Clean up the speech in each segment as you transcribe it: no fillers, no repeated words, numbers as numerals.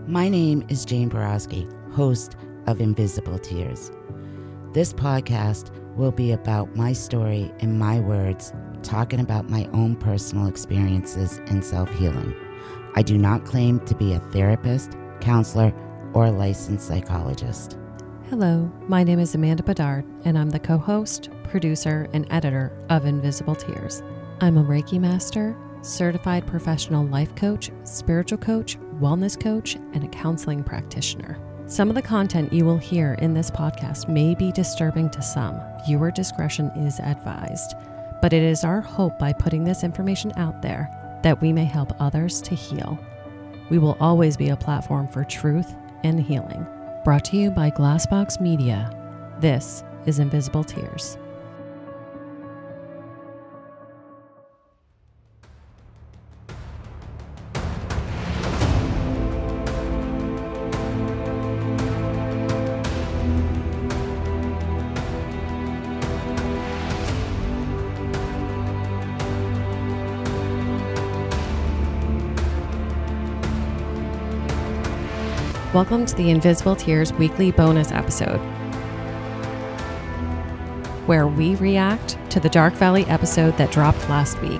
My name is Jane Borowski, host of Invisible Tears. This podcast will be about my story in my words, talking about my own personal experiences in self-healing. I do not claim to be a therapist, counselor, or a licensed psychologist. Hello, my name is Amanda Bedard, and I'm the co-host, producer, and editor of Invisible Tears. I'm a Reiki master, certified professional life coach, spiritual coach, wellness coach, and a counseling practitioner. Some of the content you will hear in this podcast may be disturbing to some. Viewer discretion is advised, but it is our hope by putting this information out there that we may help others to heal. We will always be a platform for truth and healing. Brought to you by Glassbox Media. This is Invisible Tears. Welcome to the Invisible Tears weekly bonus episode, where we react to the Dark Valley episode that dropped last week.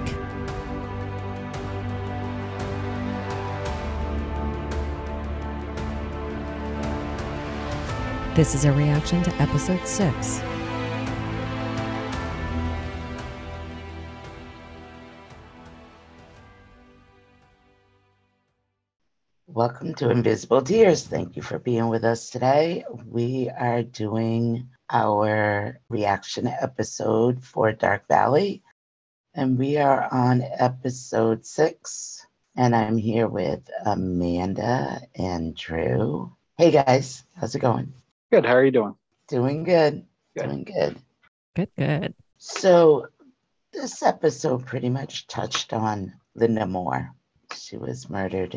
This is a reaction to episode 6. Welcome to Invisible Tears. Thank you for being with us today. We are doing our reaction episode for Dark Valley, and we are on episode 6, and I'm here with Amanda and Drew. Hey guys, how's it going? Good. How are you doing? Doing good. Good. Doing good. Good. So this episode pretty much touched on Linda Moore. She was murdered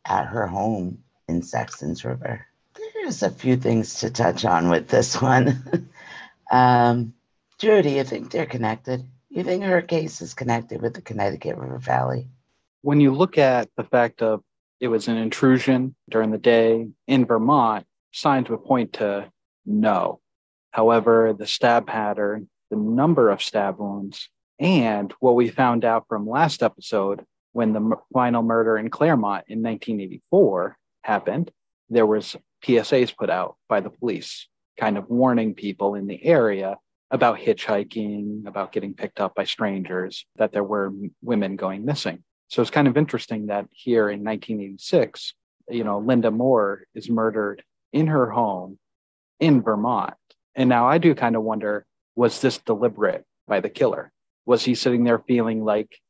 at her home in Saxons River. There's a few things to touch on with this one. Drew, do you think they're connected? You think her case is connected with the Connecticut River Valley? When you look at the fact of it was an intrusion during the day in Vermont, signs would point to no. However, the stab pattern, the number of stab wounds, and what we found out from last episode, when the final murder in Claremont in 1984 happened, there was PSAs put out by the police, kind of warning people in the area about hitchhiking, about getting picked up by strangers, that there were women going missing. So it's kind of interesting that here in 1986, Linda Moore is murdered in her home in Vermont. And now I do kind of wonder, was this deliberate by the killer? Was he sitting there feeling like,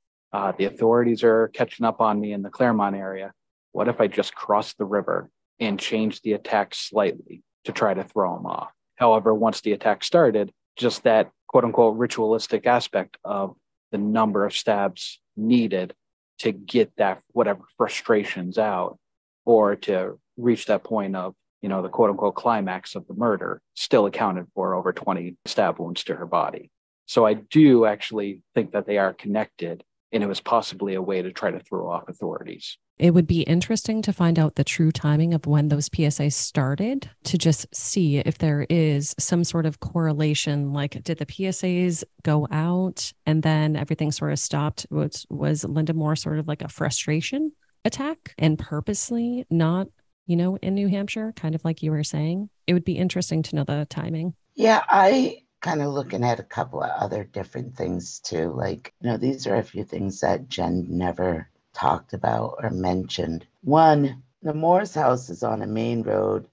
the authorities are catching up on me in the Claremont area? What if I just crossed the river and changed the attack slightly to try to throw him off? However, once the attack started, just that quote unquote ritualistic aspect of the number of stabs needed to get that whatever frustrations out, or to reach that point of, the quote unquote climax of the murder, still accounted for over 20 stab wounds to her body. So I do actually think that they are connected, and it was possibly a way to try to throw off authorities. It would be interesting to find out the true timing of when those PSAs started, to just see if there is some sort of correlation. Like, did the PSAs go out and then everything sort of stopped? Was Linda Moore sort of like a frustration attack and purposely not, in New Hampshire, kind of like you were saying? It would be interesting to know the timing. Yeah, I kind of looking at a couple of other different things too. Like, these are a few things that Jen never talked about or mentioned. One, the Moore's house is on a main road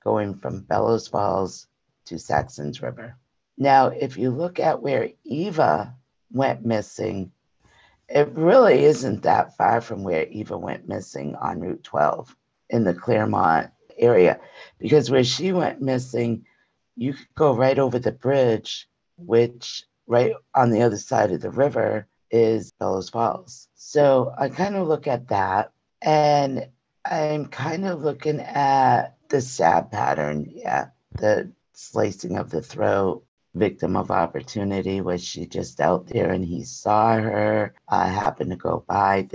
going from Bellows Falls to Saxons River. Now, if you look at where Eva went missing, it really isn't that far from where Eva went missing on Route 12 in the Claremont area, because where she went missing, you could go right over the bridge, which right on the other side of the river is Bellows Falls. So I kind of look at that, and I'm kind of looking at the stab pattern. Yeah, the slicing of the throat, victim of opportunity. Was she just out there and he saw her, happened to go by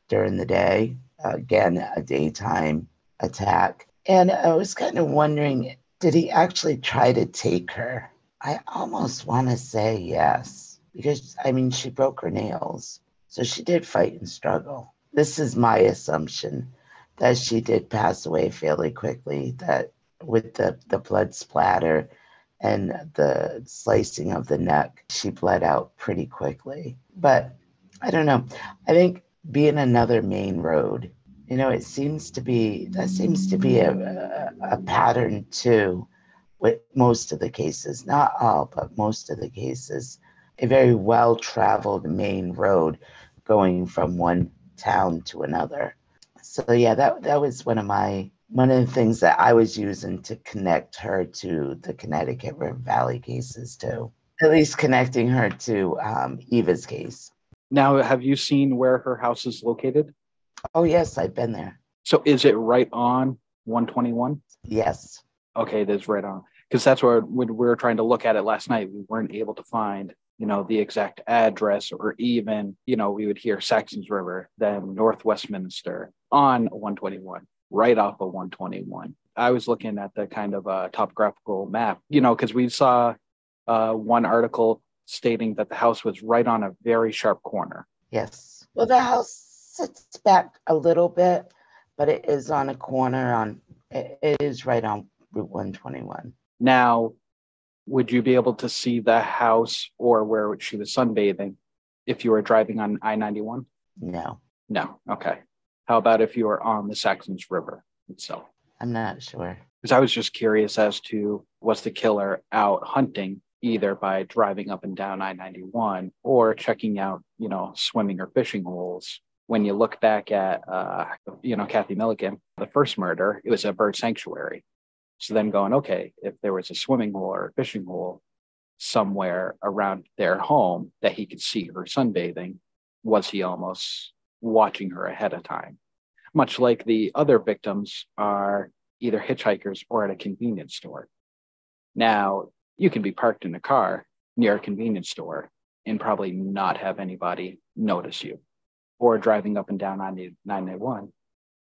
during the day? Again, a daytime attack. And I was kind of wondering, did he actually try to take her? I almost want to say yes, because I mean, she broke her nails. So she did fight and struggle. This is my assumption that she did pass away fairly quickly, that with the blood splatter and the slicing of the neck, she bled out pretty quickly. But I don't know. I think being another main road, it seems to be, that seems to be a pattern too with most of the cases, not all, but most of the cases, a very well-traveled main road going from one town to another. So yeah, that was one of the things that I was using to connect her to the Connecticut River Valley cases too. At least connecting her to Eva's case. Now, have you seen where her house is located? Oh yes, I've been there. So is it right on 121? Yes. Okay, it is right on. Because that's where when we were trying to look at it last night, we weren't able to find, the exact address, or even, we would hear Saxons River, then North Westminster on 121, right off of 121. I was looking at the kind of topographical map, because we saw one article stating that the house was right on a very sharp corner. Yes. Well, the house sits back a little bit, but it is on a corner it is right on Route 121. Now, would you be able to see the house or where she was sunbathing if you were driving on I-91? No. No. Okay. How about if you were on the Saxons River itself? I'm not sure. Because I was just curious as to, was the killer out hunting either by driving up and down I-91 or checking out, swimming or fishing holes? When you look back at, Kathy Milligan, the first murder, it was a bird sanctuary. So then going, okay, if there was a swimming hole or a fishing hole somewhere around their home that he could see her sunbathing, was he almost watching her ahead of time? Much like the other victims are either hitchhikers or at a convenience store. Now, you can be parked in a car near a convenience store and probably not have anybody notice you. Or driving up and down 991,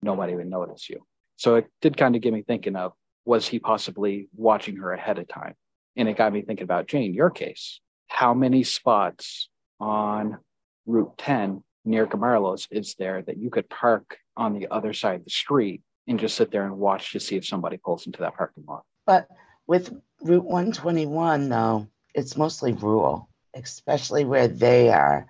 nobody would notice you. So it did kind of get me thinking of, was he possibly watching her ahead of time? And it got me thinking about, Jane, your case. How many spots on Route 10 near Gamarlos is there that you could park on the other side of the street and just sit there and watch to see if somebody pulls into that parking lot? But with Route 121, though, it's mostly rural, especially where they are.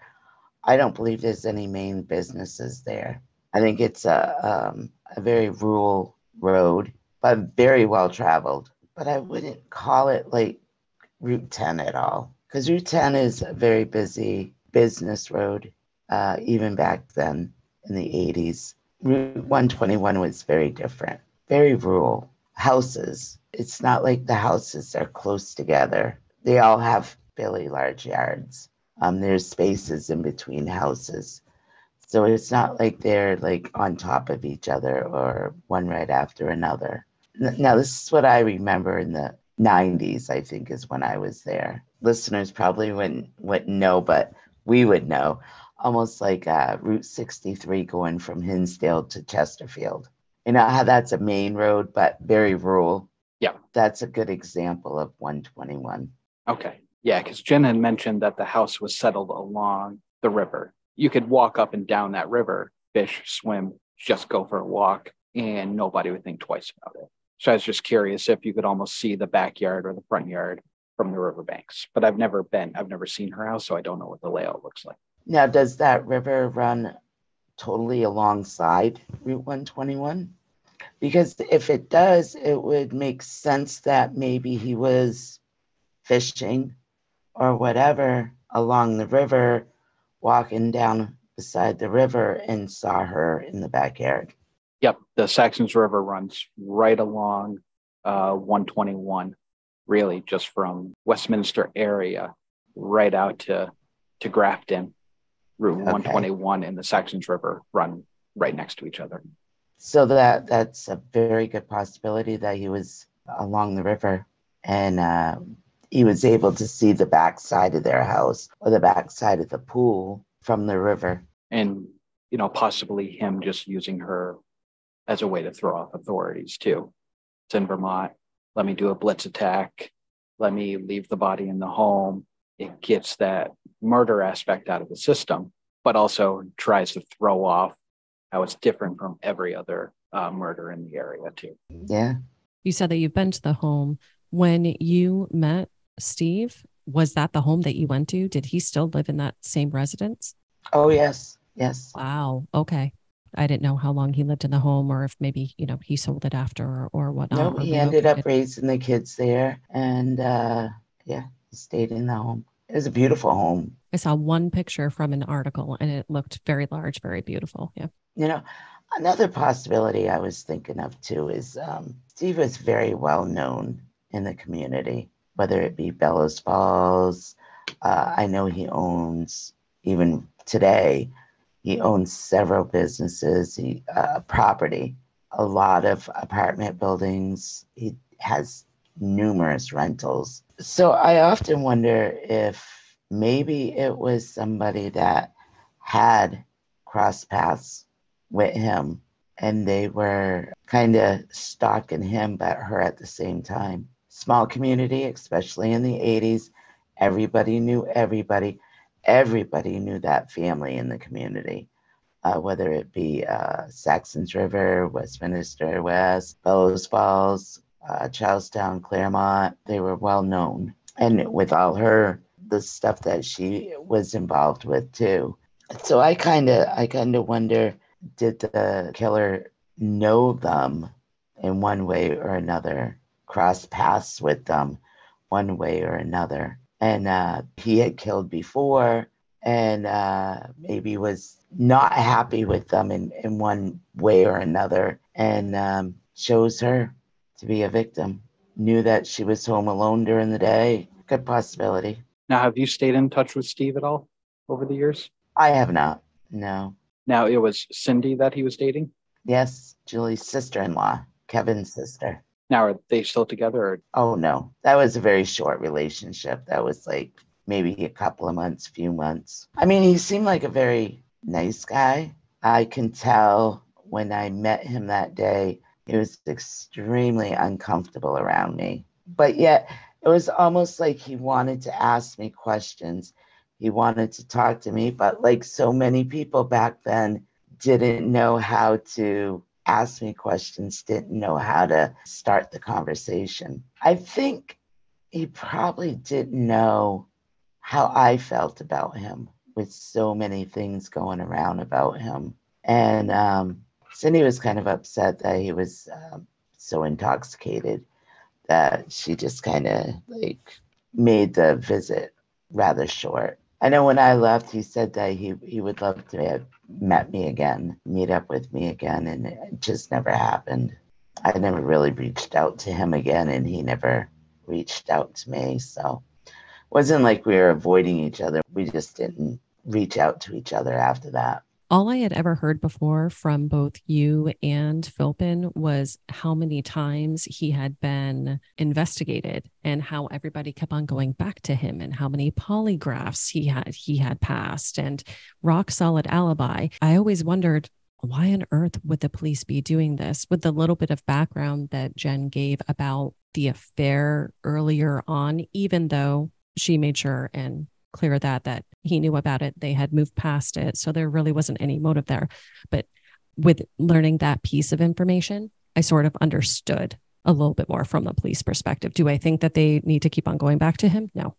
I don't believe there's any main businesses there. I think it's a very rural road, but very well traveled. But I wouldn't call it like Route 10 at all, because Route 10 is a very busy business road, even back then in the 80s. Route 121 was very different, very rural. Houses, it's not like the houses are close together. They all have fairly large yards. There's spaces in between houses. So it's not like they're like on top of each other or one right after another. Now, this is what I remember in the 90s, I think, is when I was there. Listeners probably wouldn't know, but we would know. Almost like Route 63 going from Hinsdale to Chesterfield. You know how that's a main road, but very rural? Yeah. That's a good example of 121. Okay. Yeah, because Jen had mentioned that the house was settled along the river. You could walk up and down that river, fish, swim, just go for a walk, and nobody would think twice about it. So I was just curious if you could almost see the backyard or the front yard from the riverbanks. But I've never seen her house, so I don't know what the layout looks like. Now, does that river run totally alongside Route 121? Because if it does, it would make sense that maybe he was fishing or whatever along the river, walking down beside the river and saw her in the backyard. Yep, the Saxons River runs right along 121, really just from Westminster area right out to Grafton. Route 121 and the Saxons River run right next to each other. So that's a very good possibility that he was along the river and he was able to see the backside of their house or the backside of the pool from the river. And, possibly him just using her as a way to throw off authorities too. It's in Vermont. Let me do a blitz attack. Let me leave the body in the home. It gets that murder aspect out of the system, but also tries to throw off how it's different from every other murder in the area too. Yeah. You said that you've been to the home. When you met Steve, was that the home that you went to? Did he still live in that same residence? Oh, yes. Yes. Wow. Okay. I didn't know how long he lived in the home, or if maybe, he sold it after or whatnot. No, he ended up raising the kids there. And yeah, he stayed in the home. It was a beautiful home. I saw one picture from an article and it looked very large, very beautiful. Yeah. Another possibility I was thinking of too is Steve was very well known in the community, whether it be Bellows Falls. I know he owns, even today, he owns several businesses, property, a lot of apartment buildings. He has numerous rentals. So I often wonder if maybe it was somebody that had crossed paths with him and they were kind of stalking him but her at the same time. Small community, especially in the 80s. Everybody knew everybody. Everybody knew that family in the community, whether it be Saxons River, Westminster West, Bellows Falls, Charlestown, Claremont. They were well known. And with all the stuff that she was involved with too. So I kind of wonder, did the killer know them in one way or another, cross paths with them one way or another? And he had killed before and maybe was not happy with them in one way or another and chose her to be a victim. Knew that she was home alone during the day. Good possibility. Now, have you stayed in touch with Steve at all over the years? I have not. No. Now, it was Cindy that he was dating? Yes, Julie's sister-in-law, Kevin's sister. Now, are they still together? Or? Oh, no. That was a very short relationship. That was like maybe a couple of months, few months. I mean, he seemed like a very nice guy. I can tell when I met him that day, he was extremely uncomfortable around me. But yet, it was almost like he wanted to ask me questions. He wanted to talk to me, but like so many people back then, didn't know how to ask me questions, didn't know how to start the conversation. I think he probably didn't know how I felt about him with so many things going around about him. And Cindy was kind of upset that he was so intoxicated that she just kind of like made the visit rather short. I know when I left, he said that he would love to have met me again, meet up with me again, and it just never happened. I never really reached out to him again, and he never reached out to me. So it wasn't like we were avoiding each other. We just didn't reach out to each other after that. All I had ever heard before from both you and Philpin was how many times he had been investigated and how everybody kept on going back to him and how many polygraphs he had passed and rock solid alibi. I always wondered, why on earth would the police be doing this? With the little bit of background that Jen gave about the affair earlier on, even though she made sure and clear that he knew about it, they had moved past it, so there really wasn't any motive there. But with learning that piece of information, I sort of understood a little bit more from the police perspective. Do I think that they need to keep on going back to him? No,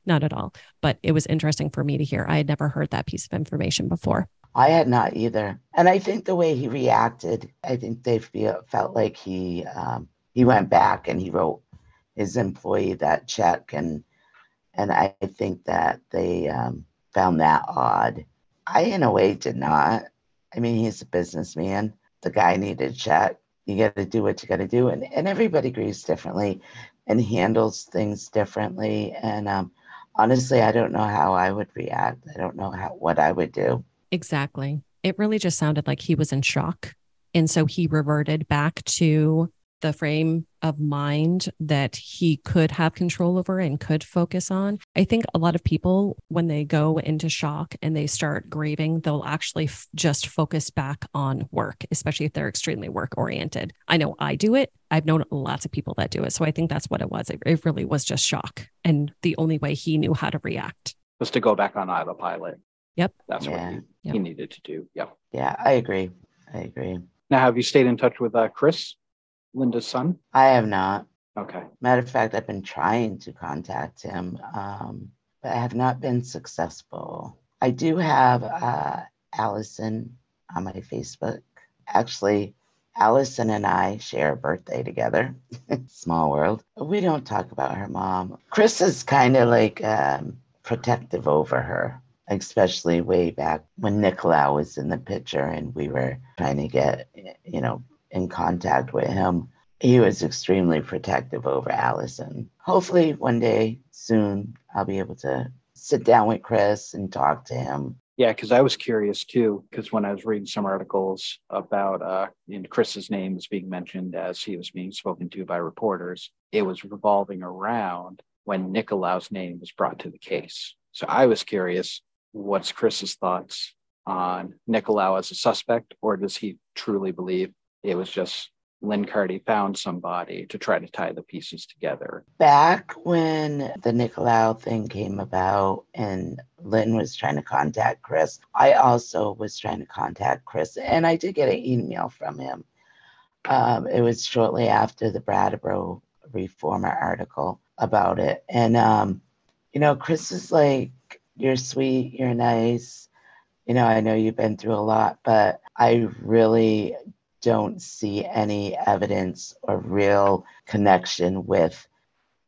not at all. But it was interesting for me to hear. I had never heard that piece of information before. I had not either. And I think the way he reacted, I think they felt like he went back and he wrote his employee that check, and I think that they found that odd. I, in a way, did not. I mean, he's a businessman. The guy needed a check. You got to do what you got to do. And everybody grieves differently and handles things differently. And honestly, I don't know how I would react. I don't know what I would do. Exactly. It really just sounded like he was in shock. And so he reverted back to the frame of mind that he could have control over and could focus on. I think a lot of people, when they go into shock and they start grieving, they'll actually just focus back on work, especially if they're extremely work oriented. I know I do it. I've known lots of people that do it. So I think that's what it was. It really was just shock. And the only way he knew how to react was to go back on autopilot. Yep. That's what he needed to do. Yep. Yeah, I agree. Now, have you stayed in touch with Chris, Linda's son? I have not. Okay. Matter of fact, I've been trying to contact him, but I have not been successful. I do have Allison on my Facebook. Actually, Allison and I share a birthday together. Small world. We don't talk about her mom. Chris is kind of like protective over her, especially way back when Nicolau was in the picture and we were trying to get, in contact with him. He was extremely protective over Allison. Hopefully one day soon I'll be able to sit down with Chris and talk to him. Yeah, because I was curious too, because when I was reading some articles about Chris's name was being mentioned as he was being spoken to by reporters, it was revolving around when Nicolau's name was brought to the case. So I was curious, what's Chris's thoughts on Nicolau as a suspect, or does he truly believe it was just Lynn Carty found somebody to try to tie the pieces together? Back when the Nicolau thing came about and Lynn was trying to contact Chris, I also was trying to contact Chris, and I did get an email from him. It was shortly after the Brattleboro Reformer article about it. And, Chris is like, you're sweet, you're nice. I know you've been through a lot, but I really don't see any evidence or real connection with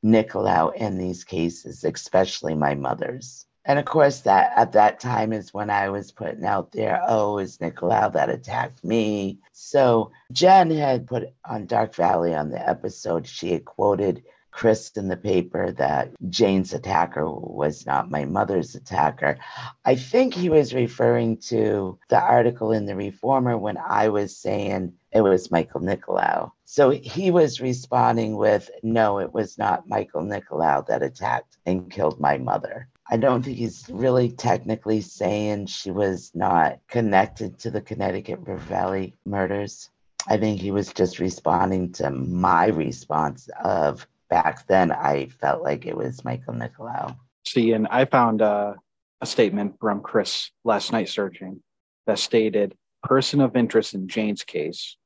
Nicolau in these cases, especially my mother's. And of course, that at that time is when I was putting out there, oh, it's Nicolau that attacked me. So Jen had put on Dark Valley on the episode, she had quoted Chris in the paper that Jane's attacker was not my mother's attacker. I think he was referring to the article in the Reformer when I was saying it was Michael Nicolau. So he was responding with, no, it was not Michael Nicolau that attacked and killed my mother. I don't think he's really technically saying she was not connected to the Connecticut River Valley murders. I think he was just responding to my response of, back then, I felt like it was Michael Nicolau. See, and I found a statement from Chris last night searching that stated, person of interest in Jane's case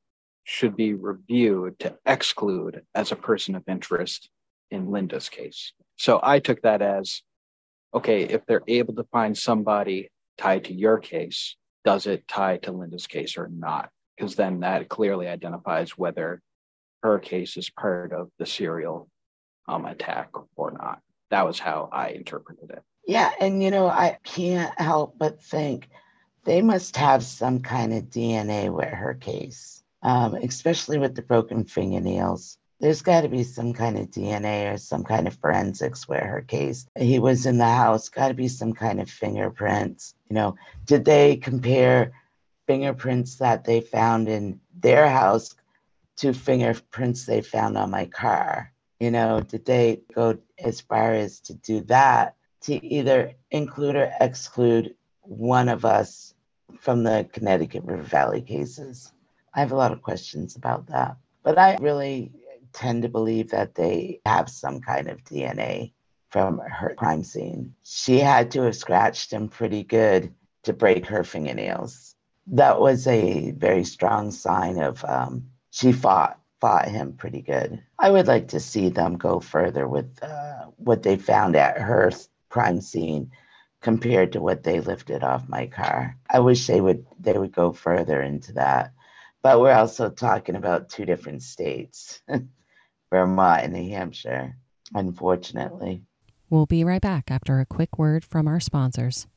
should be reviewed to exclude as a person of interest in Linda's case. So I took that as, okay, if they're able to find somebody tied to your case, does it tie to Linda's case or not? Because then that clearly identifies whether her case is part of the serial attack or not. That was how I interpreted it. Yeah, and I can't help but think they must have some kind of DNA with her case, especially with the broken fingernails. There's got to be some kind of DNA or some kind of forensics with her case. He was in the house, got to be some kind of fingerprints. Did they compare fingerprints that they found in their house to fingerprints they found on my car? Did they go as far as to do that to either include or exclude one of us from the Connecticut River Valley cases? I have a lot of questions about that, but I really tend to believe that they have some kind of DNA from her crime scene. She had to have scratched him pretty good to break her fingernails. That was a very strong sign of she fought him pretty good. I would like to see them go further with what they found at her crime scene compared to what they lifted off my car. I wish they would go further into that. But we're also talking about two different states, Vermont and New Hampshire, unfortunately. We'll be right back after a quick word from our sponsors.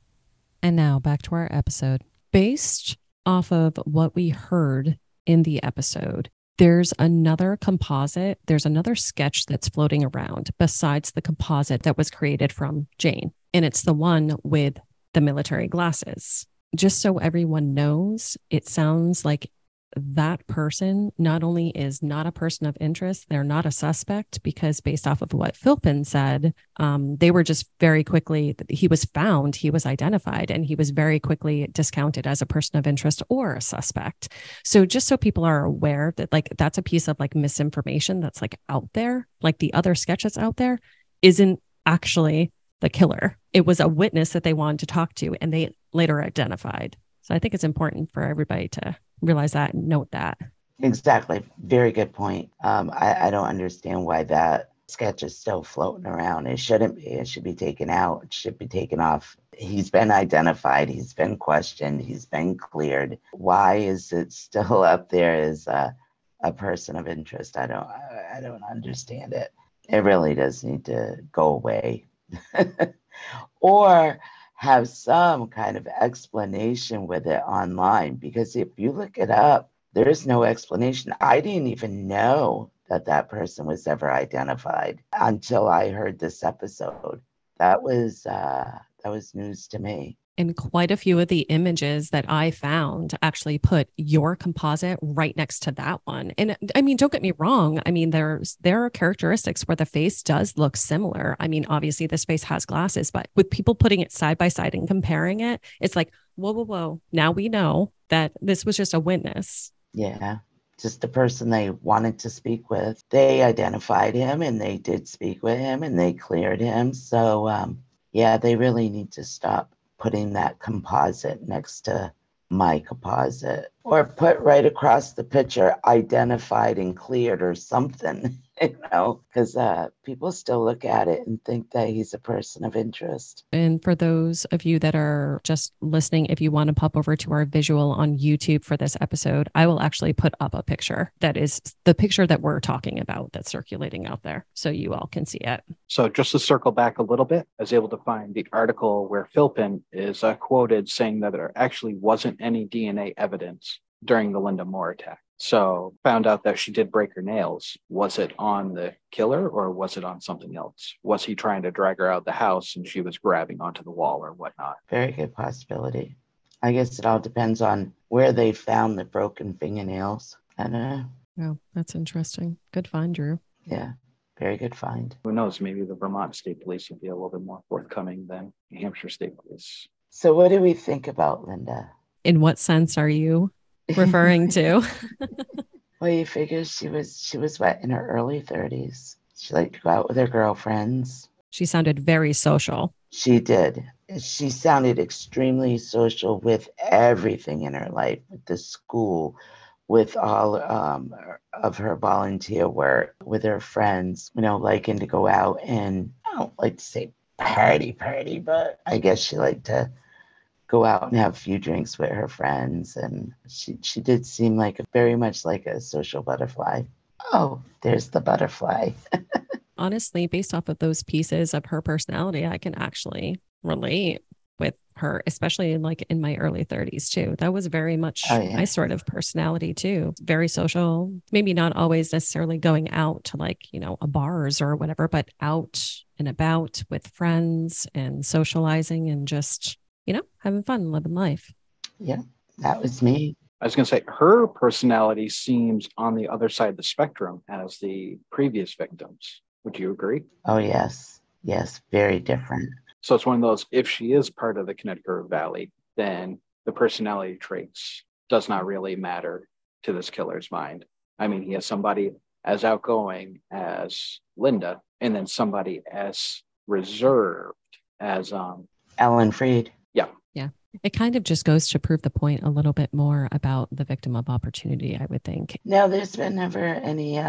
And now back to our episode. Based off of what we heard in the episode, there's another composite, there's another sketch that's floating around besides the composite that was created from Jane. And it's the one with the military glasses. Just so everyone knows, it sounds like that person not only is not a person of interest, they're not a suspect, because based off of what Philpin said, they were just very quickly, he was found, he was identified, and he was very quickly discounted as a person of interest or a suspect. So just so people are aware that like that's a piece of like misinformation that's like out there, like the other sketch that's out there isn't actually the killer. It was a witness that they wanted to talk to and they later identified. So I think it's important for everybody to realize that and note that. Exactly. Very good point. I don't understand why that sketch is still floating around. It shouldn't be. It should be taken out. It should be taken off. He's been identified. He's been questioned. He's been cleared. Why is it still up there as a person of interest? I don't understand it. It really does need to go away. Or have some kind of explanation with it online, because if you look it up, there's no explanation. I didn't even know that that person was ever identified until I heard this episode. That was news to me. And quite a few of the images that I found actually put your composite right next to that one. And I mean, don't get me wrong. I mean, there are characteristics where the face does look similar. I mean, obviously this face has glasses, but with people putting it side by side and comparing it, it's like, whoa, whoa, whoa. Now we know that this was just a witness. Yeah. Just the person they wanted to speak with. They identified him and they did speak with him and they cleared him. So, yeah, they really need to stop putting that composite next to my composite, or put right across the picture identified and cleared or something, because people still look at it and think that he's a person of interest. And for those of you that are just listening, if you want to pop over to our visual on YouTube for this episode, I will actually put up a picture that is the picture that we're talking about that's circulating out there so you all can see it. So just to circle back a little bit, I was able to find the article where Philpin is quoted saying that there actually wasn't any DNA evidence during the Linda Moore attack. So found out that she did break her nails. Was it on the killer or was it on something else? Was he trying to drag her out of the house and she was grabbing onto the wall or whatnot? Very good possibility. I guess it all depends on where they found the broken fingernails. I don't know. Oh, that's interesting. Good find, Drew. Yeah, very good find. Who knows? Maybe the Vermont State Police will be a little bit more forthcoming than New Hampshire State Police. So what do we think about Linda? In what sense are you referring to? Well, you figure she was what, in her early 30s. She liked to go out with her girlfriends. She sounded very social. She did. She sounded extremely social with everything in her life, with the school, with all of her volunteer work, with her friends, liking to go out and, I don't like to say party, but I guess she liked to go out and have a few drinks with her friends. And she did seem like very much like a social butterfly. Oh, there's the butterfly. Honestly, based off of those pieces of her personality, I can actually relate with her, especially like in my early 30s too. That was very much my sort of personality too. Very social, maybe not always necessarily going out to like, a bars or whatever, but out and about with friends and socializing and just, having fun, living life. Yeah, that was me. I was going to say her personality seems on the other side of the spectrum as the previous victims. Would you agree? Oh, yes. Yes, very different. So it's one of those, if she is part of the Connecticut Valley, then the personality traits does not really matter to this killer's mind. I mean, he has somebody as outgoing as Linda, and then somebody as reserved as Ellen Freed. Yeah. Yeah. It kind of just goes to prove the point a little bit more about the victim of opportunity, I would think. No, there's been never any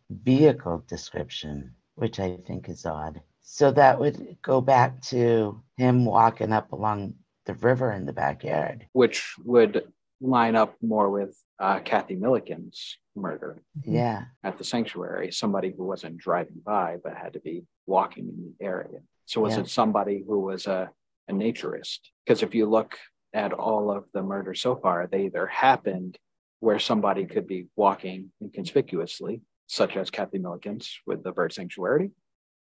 vehicle description, which I think is odd. So that would go back to him walking up along the river in the backyard. Which would line up more with Kathy Milliken's murder. Yeah. At the sanctuary, somebody who wasn't driving by, but had to be walking in the area. So was it somebody who was a naturist? Because if you look at all of the murders so far, they either happened where somebody could be walking inconspicuously, such as Kathy Milliken's with the bird sanctuary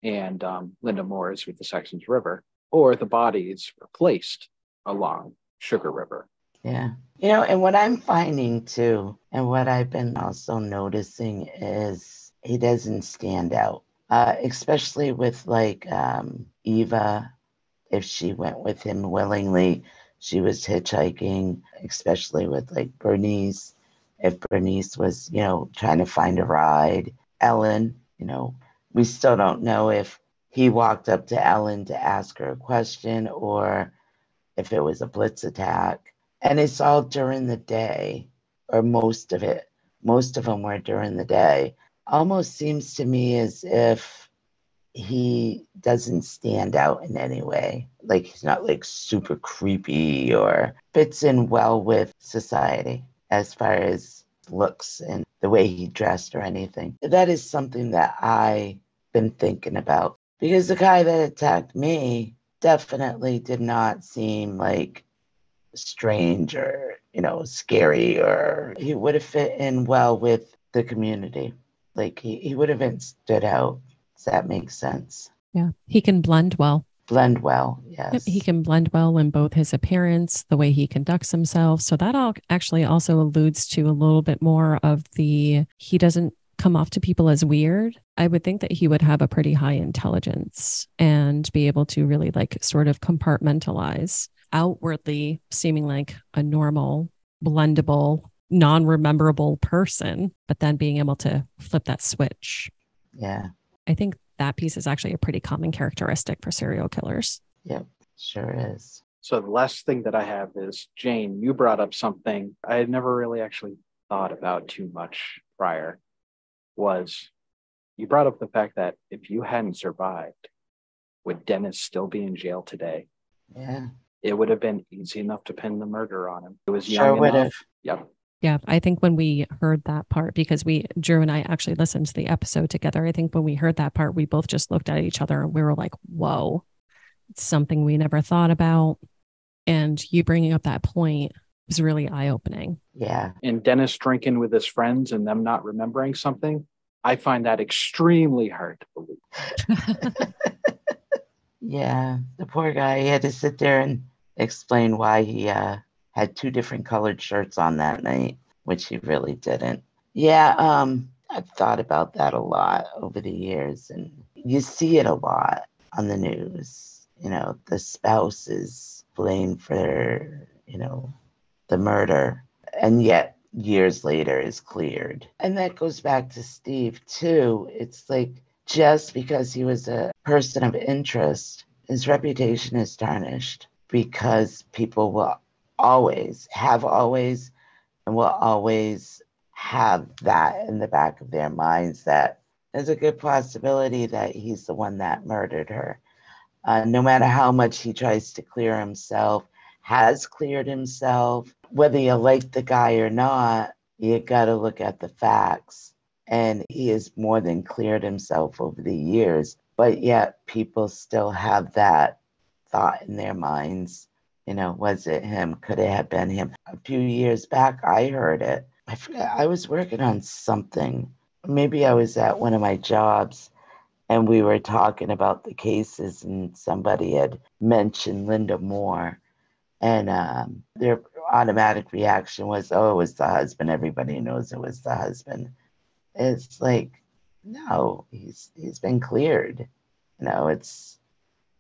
and Linda Moore's with the Saxons River, or the bodies were placed along Sugar River. Yeah. And what I'm finding too, and what I've been also noticing is he doesn't stand out, especially with like Eva. If she went with him willingly, she was hitchhiking, especially with like Bernice. If Bernice was, trying to find a ride, Ellen, we still don't know if he walked up to Ellen to ask her a question or if it was a blitz attack. And it's all during the day, or most of it. Most of them were during the day. Almost seems to me as if he doesn't stand out in any way. Like he's not like super creepy or fits in well with society as far as looks and the way he dressed or anything. That is something that I've been thinking about because the guy that attacked me definitely did not seem like strange or, scary, or he would have fit in well with the community. Like he would have been stood out. Does that make sense? Yeah. He can blend well. Blend well, Yep, he yes. can blend well in both his appearance, the way he conducts himself. So that all actually also alludes to a little bit more of he doesn't come off to people as weird. I would think that he would have a pretty high intelligence and be able to really like sort of compartmentalize outwardly seeming like a normal, blendable, non-rememberable person, but then being able to flip that switch. Yeah. I think that piece is actually a pretty common characteristic for serial killers. Yep, sure is. So the last thing that I have is, Jane, you brought up something I had never really actually thought about too much prior, was you brought up the fact that if you hadn't survived, would Dennis still be in jail today? Yeah. It would have been easy enough to pin the murder on him. It was Sure young would enough. have. Yep. Yeah, I think when we heard that part, because Drew and I actually listened to the episode together, I think when we heard that part, we both just looked at each other and we were like, whoa, it's something we never thought about. And you bringing up that point was really eye-opening. Yeah. And Dennis drinking with his friends and them not remembering something, I find that extremely hard to believe. Yeah, the poor guy, he had to sit there and explain why he had two different colored shirts on that night, which he really didn't. Yeah, I've thought about that a lot over the years, and you see it a lot on the news. The spouse is blamed for, the murder, and yet years later is cleared. And that goes back to Steve, too. It's like just because he was a person of interest, his reputation is tarnished because people will always, and will always have that in the back of their minds that there's a good possibility that he's the one that murdered her. No matter how much he tries to clear himself, has cleared himself, whether you like the guy or not, you got to look at the facts. And he has more than cleared himself over the years, but yet people still have that thought in their minds. Was it him? Could it have been him? A few years back, I heard it. I forgot, I was working on something. Maybe I was at one of my jobs and we were talking about the cases, and somebody had mentioned Linda Moore, and their automatic reaction was, "Oh, it was the husband. Everybody knows it was the husband." It's like, no, he's been cleared. It's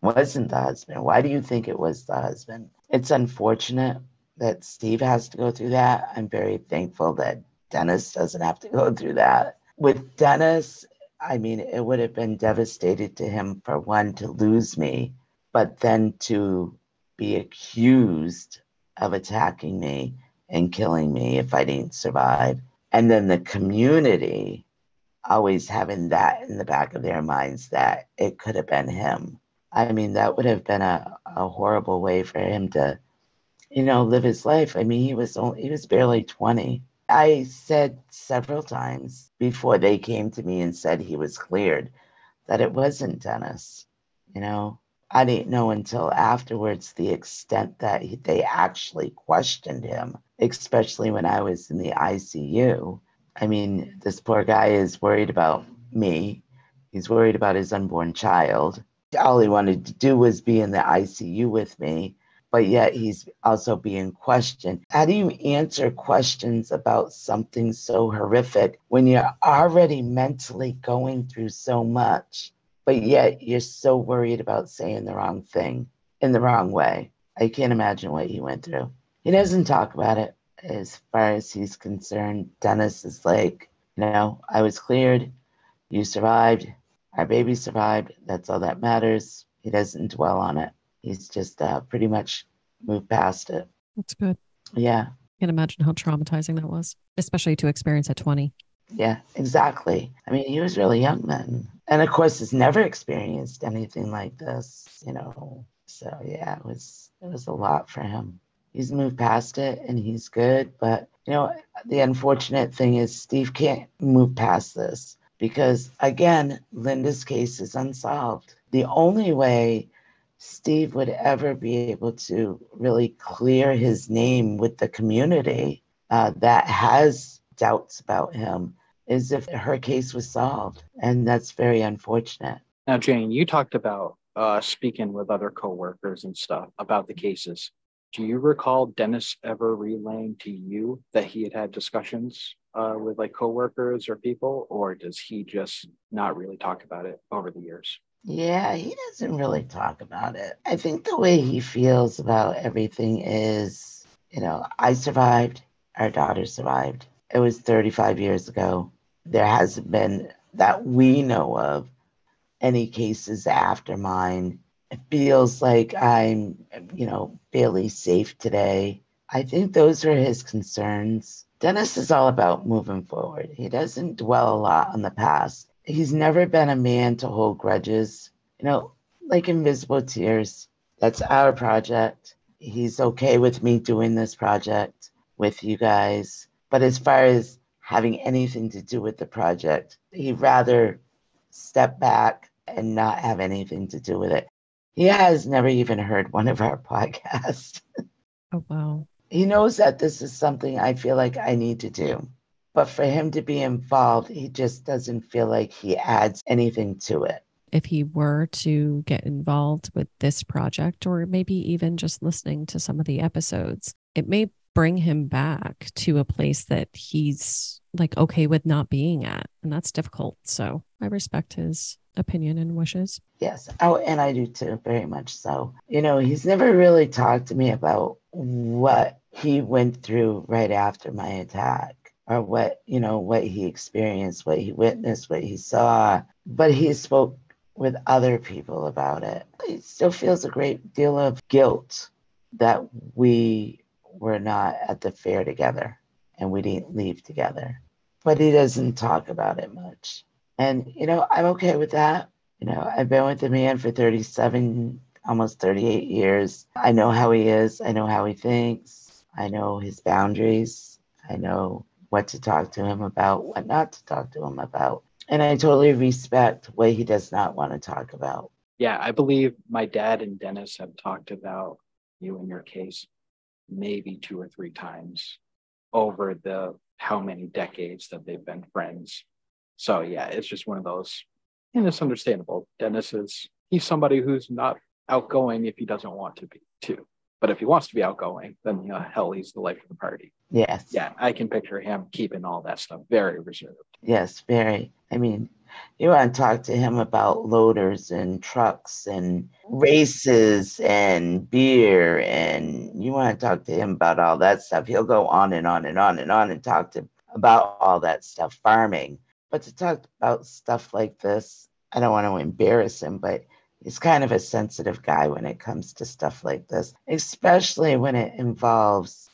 wasn't the husband. Why do you think it was the husband? It's unfortunate that Steve has to go through that. I'm very thankful that Dennis doesn't have to go through that. With Dennis, I mean, it would have been devastating to him, for one, to lose me, but then to be accused of attacking me and killing me if I didn't survive. And then the community always having that in the back of their minds that it could have been him. I mean, that would have been a horrible way for him to, live his life. I mean, he was barely 20. I said several times before they came to me and said he was cleared that it wasn't Dennis. I didn't know until afterwards the extent that they actually questioned him, especially when I was in the ICU. I mean, this poor guy is worried about me. He's worried about his unborn child. All he wanted to do was be in the ICU with me. but yet he's also being questioned. How do you answer questions about something so horrific when you're already mentally going through so much, but yet you're so worried about saying the wrong thing in the wrong way? I can't imagine what he went through. He doesn't talk about it. As far as he's concerned, Dennis is like, I was cleared. You survived. Our baby survived. That's all that matters. He doesn't dwell on it. He's just pretty much moved past it. That's good. Yeah. I can imagine how traumatizing that was, especially to experience at 20. Yeah, exactly. I mean, he was really young then. And of course, has never experienced anything like this, So yeah, it was a lot for him. He's moved past it and he's good. But, the unfortunate thing is Steve can't move past this because, again, Linda's case is unsolved. The only way Steve would ever be able to really clear his name with the community that has doubts about him is if her case was solved. And that's very unfortunate. Now, Jane, you talked about speaking with other coworkers and stuff about the cases. Do you recall Dennis ever relaying to you that he had discussions with like coworkers or people, or does he just not really talk about it over the years? Yeah, he doesn't really talk about it. I think the way he feels about everything is, I survived, our daughter survived. It was 35 years ago. There hasn't been, that we know of, any cases after mine. It feels like I'm, fairly safe today. I think those are his concerns. Dennis is all about moving forward. He doesn't dwell a lot on the past. He's never been a man to hold grudges. Like Invisible Tears, that's our project. He's okay with me doing this project with you guys. But as far as having anything to do with the project, he'd rather step back and not have anything to do with it. He has never even heard one of our podcasts. Oh, wow. He knows that this is something I feel like I need to do. But for him to be involved, he just doesn't feel like he adds anything to it. If he were to get involved with this project, or maybe even just listening to some of the episodes, it may bring him back to a place that he's like okay with not being at. And that's difficult. So I respect his opinion and wishes. Yes. Oh, and I do too, very much so. He's never really talked to me about what he went through right after my attack, or what he experienced, what he witnessed, what he saw. But he spoke with other people about it. He still feels a great deal of guilt that we were not at the fair together and we didn't leave together. But he doesn't talk about it much. And, I'm okay with that. I've been with the man for 37, almost 38 years. I know how he is. I know how he thinks. I know his boundaries. I know what to talk to him about, what not to talk to him about. And I totally respect what he does not want to talk about. Yeah, I believe my dad and Dennis have talked about you and your case maybe 2 or 3 times over the how many decades that they've been friends. So yeah, it's just one of those, and it's understandable. Dennis he's somebody who's not outgoing if he doesn't want to be too. But if he wants to be outgoing, then hell, he's the life of the party. Yes. Yeah, I can picture him keeping all that stuff very reserved. Yes, very. I mean, you want to talk to him about loaders and trucks and races and beer, and you want to talk to him about all that stuff. He'll go on and on and on and on and talk to about all that stuff, farming. But to talk about stuff like this, I don't want to embarrass him, but he's kind of a sensitive guy when it comes to stuff like this, especially when it involves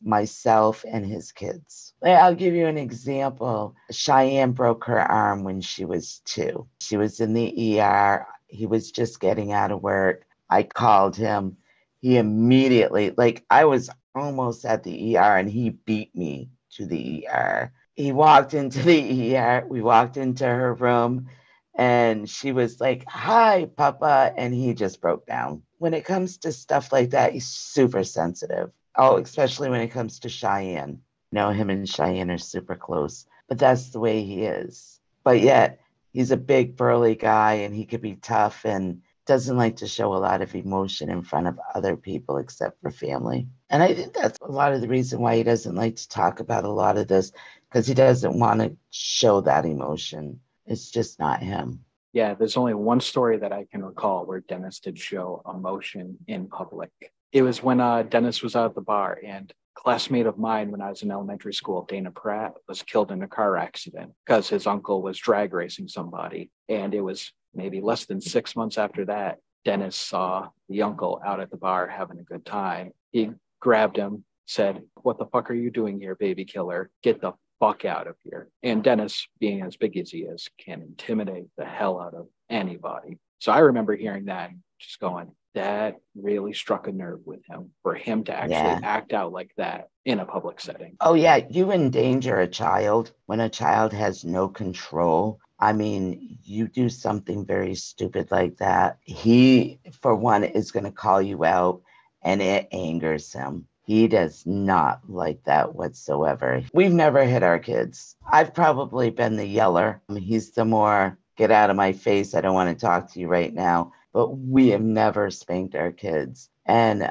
myself and his kids. I'll give you an example. Cheyenne broke her arm when she was 2. She was in the ER. He was just getting out of work. I called him. He immediately, I was almost at the ER and he beat me to the ER. He walked into the ER. We walked into her room and she was like, "Hi, Papa." And he just broke down. When it comes to stuff like that, he's super sensitive. Oh, especially when it comes to Cheyenne. Him and Cheyenne are super close, but that's the way he is. But yet he's a big burly guy and he could be tough. And doesn't like to show a lot of emotion in front of other people except for family. And I think that's a lot of the reason why he doesn't like to talk about a lot of this, because he doesn't want to show that emotion. It's just not him. Yeah, there's only one story that I can recall where Dennis did show emotion in public. It was when Dennis was out at the bar, and a classmate of mine when I was in elementary school, Dana Pratt, was killed in a car accident because his uncle was drag racing somebody. And it was maybe less than 6 months after that, Dennis saw the uncle out at the bar having a good time. He grabbed him, said, "What the fuck are you doing here, baby killer? Get the fuck out of here." And Dennis, being as big as he is, can intimidate the hell out of anybody. So I remember hearing that and just going, that really struck a nerve with him for him to actually act out like that in a public setting. Oh, yeah. You endanger a child when a child has no control. I mean, you do something very stupid like that. He, for one, is going to call you out, and it angers him. He does not like that whatsoever. We've never hit our kids. I've probably been the yeller. He's the more, get out of my face, I don't want to talk to you right now. But we have never spanked our kids. And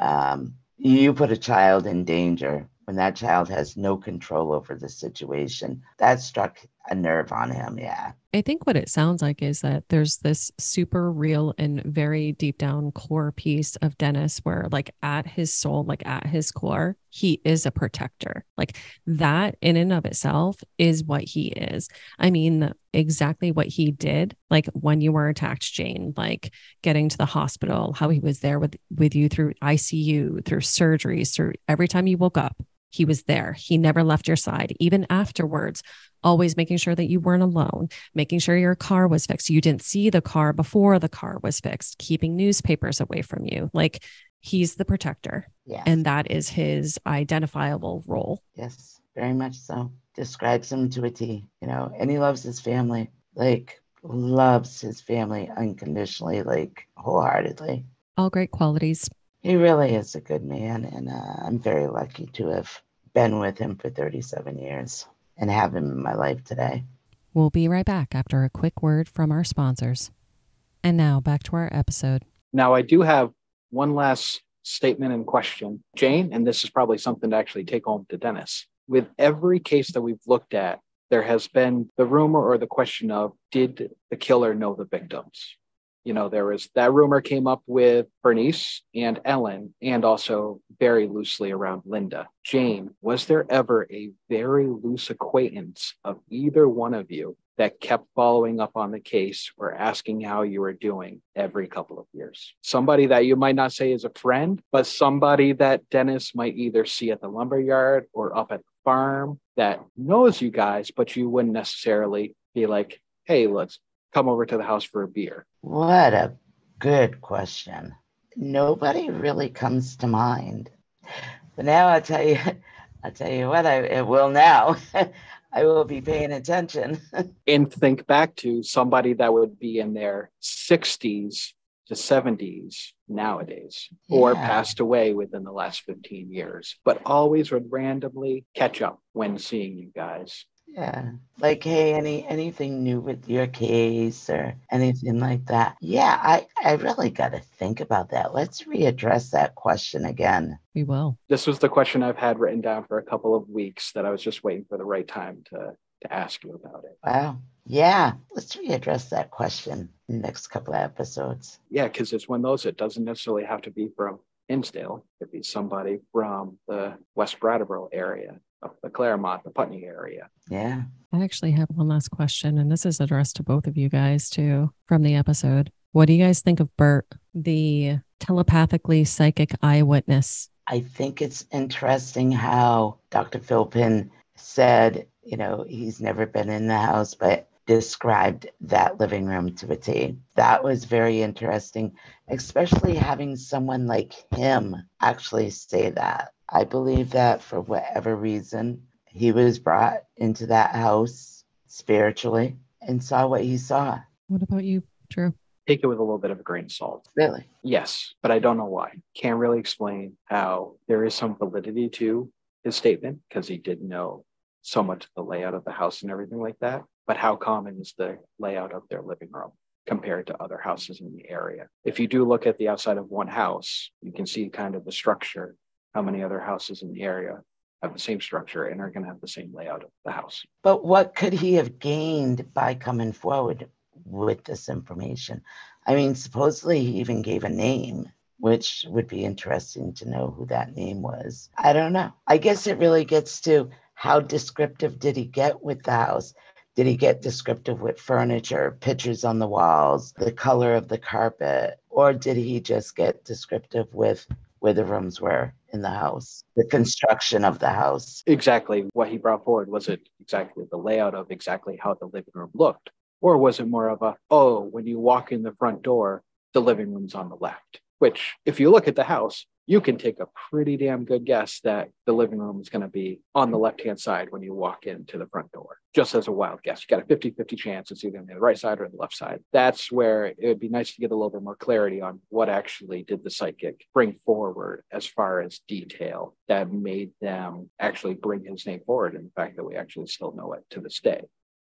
you put a child in danger when that child has no control over the situation. That struck a nerve on him, yeah. I think what it sounds like is that there's this super real and very deep down core piece of Dennis where, like, at his soul, like at his core, he is a protector. Like, that in and of itself is what he is. I mean, exactly what he did, like when you were attacked, Jane, like getting to the hospital, how he was there with you through ICU, through surgeries, through every time you woke up. He was there. He never left your side, even afterwards, always making sure that you weren't alone, making sure your car was fixed. You didn't see the car before the car was fixed, keeping newspapers away from you. Like, he's the protector. Yes. And that is his identifiable role. Yes, very much so. Describes him to a T, and he loves his family, like loves his family unconditionally, like wholeheartedly. All great qualities. He really is a good man, and I'm very lucky to have been with him for 37 years and have him in my life today. We'll be right back after a quick word from our sponsors. And now back to our episode. Now, I do have one last statement and question, Jane, and this is probably something to actually take home to Dennis. With every case that we've looked at, there has been the rumor or the question of, did the killer know the victims? There was that rumor came up with Bernice and Ellen, and also very loosely around Linda. Jane, was there ever a very loose acquaintance of either one of you that kept following up on the case or asking how you were doing every couple of years? Somebody that you might not say is a friend, but somebody that Dennis might either see at the lumberyard or up at the farm that knows you guys, but you wouldn't necessarily be like, hey, let's come over to the house for a beer. What a good question. Nobody really comes to mind. But now I'll tell you what, it will now. I will be paying attention. And think back to somebody that would be in their 60s to 70s nowadays, or passed away within the last 15 years, but always would randomly catch up when seeing you guys. Yeah. Like, hey, anything new with your case or anything like that? Yeah, I really got to think about that. Let's readdress that question again. We will. This was the question I've had written down for a couple of weeks that I was just waiting for the right time to ask you about it. Wow. Yeah. Let's readdress that question in the next couple of episodes. Yeah, because it's one of those, it doesn't necessarily have to be from Hinsdale. It could be somebody from the West Brattleboro area, up the Claremont, the Putney area. Yeah. I actually have one last question, and this is addressed to both of you guys too from the episode. What do you guys think of Bert, the telepathically psychic eyewitness? I think it's interesting how Dr. Philpin said, he's never been in the house, but described that living room to a T. That was very interesting, especially having someone like him actually say that. I believe that for whatever reason, he was brought into that house spiritually and saw what he saw. What about you, Drew? Take it with a little bit of a grain of salt. Really? Yes, but I don't know why. Can't really explain how there is some validity to his statement because he did know so much of the layout of the house and everything like that. But how common is the layout of their living room? compared to other houses in the area. If you do look at the outside of one house, you can see kind of the structure, how many other houses in the area have the same structure and are going to have the same layout of the house. But what could he have gained by coming forward with this information? I mean, supposedly he even gave a name, which would be interesting to know who that name was. I don't know. I guess it really gets to how descriptive did he get with the house? Did he get descriptive with furniture, pictures on the walls, the color of the carpet? Or did he just get descriptive with where the rooms were in the house, the construction of the house? Exactly what he brought forward. Was it exactly the layout of exactly how the living room looked? Or was it more of a, oh, when you walk in the front door, the living room's on the left? Which, if you look at the house, you can take a pretty damn good guess that the living room is going to be on the left-hand side when you walk into the front door. Just as a wild guess. You got a 50-50 chance it's either on the right side or the left side. That's where it would be nice to get a little bit more clarity on what actually did the psychic bring forward as far as detail that made them actually bring his name forward, and the fact that we actually still know it to this day.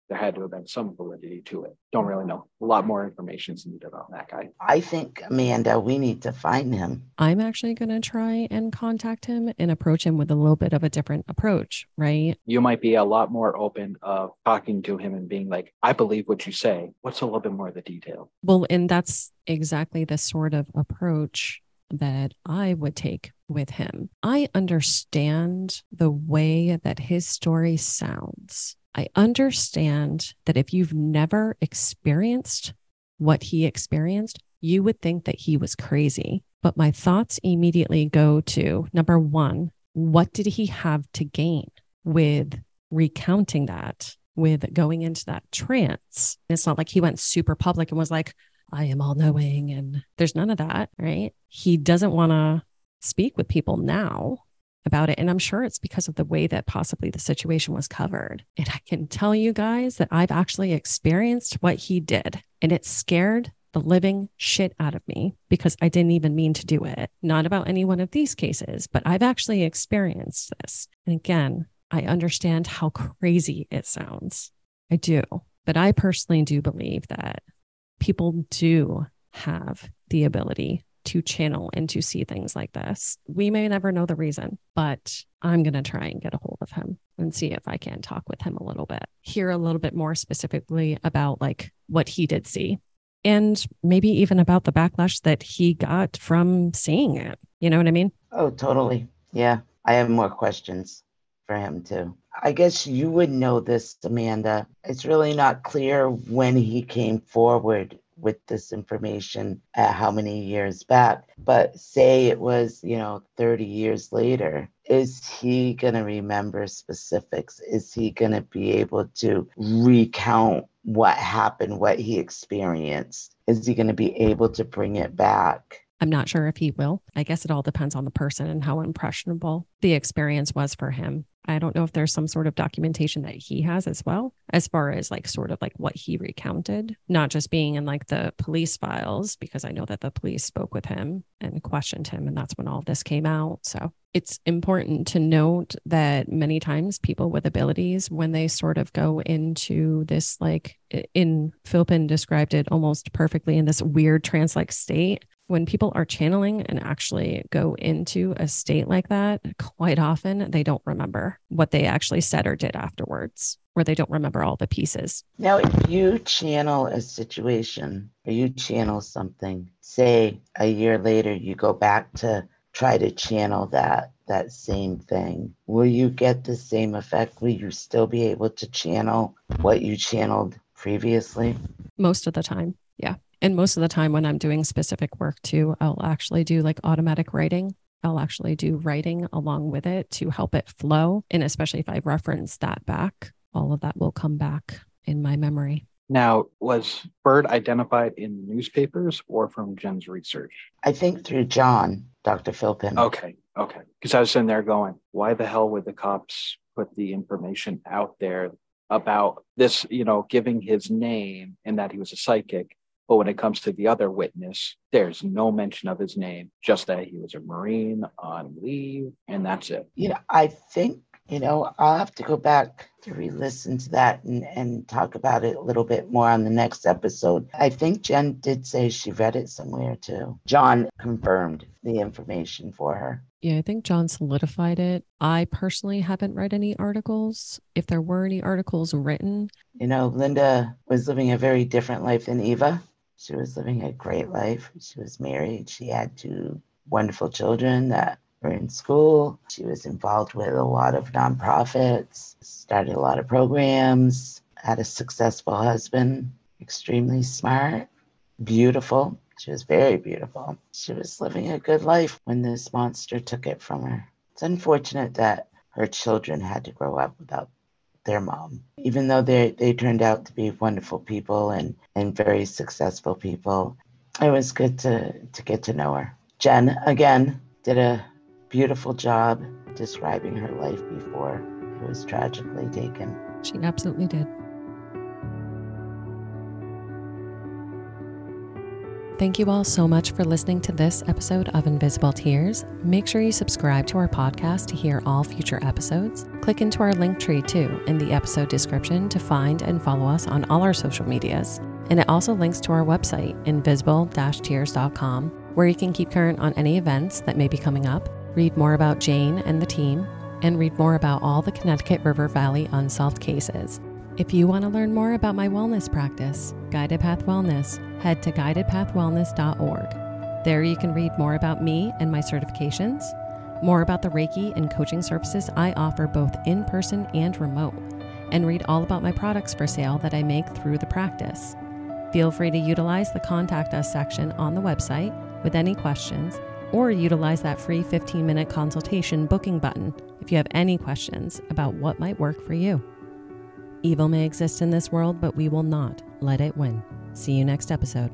There had to have been some validity to it. Don't really know. A lot more information is needed on that guy. I think, Amanda, we need to find him. I'm actually going to try and contact him and approach him with a little bit of a different approach, right? You might be a lot more open of talking to him and being like, I believe what you say. What's a little bit more of the detail? Well, and that's exactly the sort of approach that I would take with him. I understand the way that his story sounds. I understand that if you've never experienced what he experienced, you would think that he was crazy. But my thoughts immediately go to, number one, what did he have to gain with recounting that, with going into that trance? It's not like he went super public and was like, I am all knowing, and there's none of that, right? He doesn't want to speak with people now about it. And I'm sure it's because of the way that possibly the situation was covered. And I can tell you guys that I've actually experienced what he did, and it scared the living shit out of me because I didn't even mean to do it. Not about any one of these cases, but I've actually experienced this. And again, I understand how crazy it sounds. I do. But I personally do believe that people do have the ability to channel and to see things like this. We may never know the reason, but I'm going to try and get a hold of him and see if I can talk with him a little bit, hear a little bit more specifically about like what he did see, and maybe even about the backlash that he got from seeing it. You know what I mean? Oh, totally. Yeah. I have more questions for him too. I guess you would know this, Amanda. It's really not clear when he came forward with this information at how many years back, but say it was, 30 years later. Is he going to remember specifics? Is he going to be able to recount what happened, what he experienced? Is he going to be able to bring it back? I'm not sure if he will. I guess it all depends on the person and how impressionable the experience was for him. I don't know if there's some sort of documentation that he has as well, as far as like sort of like what he recounted, not just being in like the police files, because I know that the police spoke with him and questioned him, and that's when all this came out. So it's important to note that many times people with abilities, when they sort of go into this, like Philpin described it almost perfectly, in this weird trance-like state, when people are channeling and actually go into a state like that, quite often they don't remember what they actually said or did afterwards, or they don't remember all the pieces. Now, if you channel a situation or you channel something, say a year later, you go back to try to channel that same thing, will you get the same effect? Will you still be able to channel what you channeled previously? Most of the time, yeah. And most of the time when I'm doing specific work too, I'll actually do like automatic writing. I'll actually do writing along with it to help it flow. And especially if I reference that back, all of that will come back in my memory. Now, was Bird identified in newspapers or from Jen's research? I think through John, Dr. Philpin. Okay. Because I was sitting there going, why the hell would the cops put the information out there about this, giving his name and that he was a psychic? But when it comes to the other witness, there's no mention of his name, just that he was a Marine on leave, and that's it. I think I'll have to go back to re-listen to that and talk about it a little bit more on the next episode. I think Jen did say she read it somewhere too. John confirmed the information for her. Yeah, I think John solidified it. I personally haven't read any articles. If there were any articles written. Linda was living a very different life than Eva. She was living a great life. She was married. She had 2 wonderful children that were in school. She was involved with a lot of nonprofits, started a lot of programs, had a successful husband, extremely smart, beautiful. She was very beautiful. She was living a good life when this monster took it from her. It's unfortunate that her children had to grow up without their mom. Even though they turned out to be wonderful people and very successful people, it was good to get to know her. Jen, again, did a beautiful job describing her life before it was tragically taken. She absolutely did. Thank you all so much for listening to this episode of Invisible Tears. Make sure you subscribe to our podcast to hear all future episodes. Click into our link tree too in the episode description to find and follow us on all our social medias. And it also links to our website, invisible-tears.com, where you can keep current on any events that may be coming up, read more about Jane and the team, and read more about all the Connecticut River Valley unsolved cases. If you want to learn more about my wellness practice, Guided Path Wellness, head to guidedpathwellness.org. There you can read more about me and my certifications, more about the Reiki and coaching services I offer both in person and remote, and read all about my products for sale that I make through the practice. Feel free to utilize the Contact Us section on the website with any questions, or utilize that free 15-minute consultation booking button if you have any questions about what might work for you. Evil may exist in this world, but we will not let it win. See you next episode.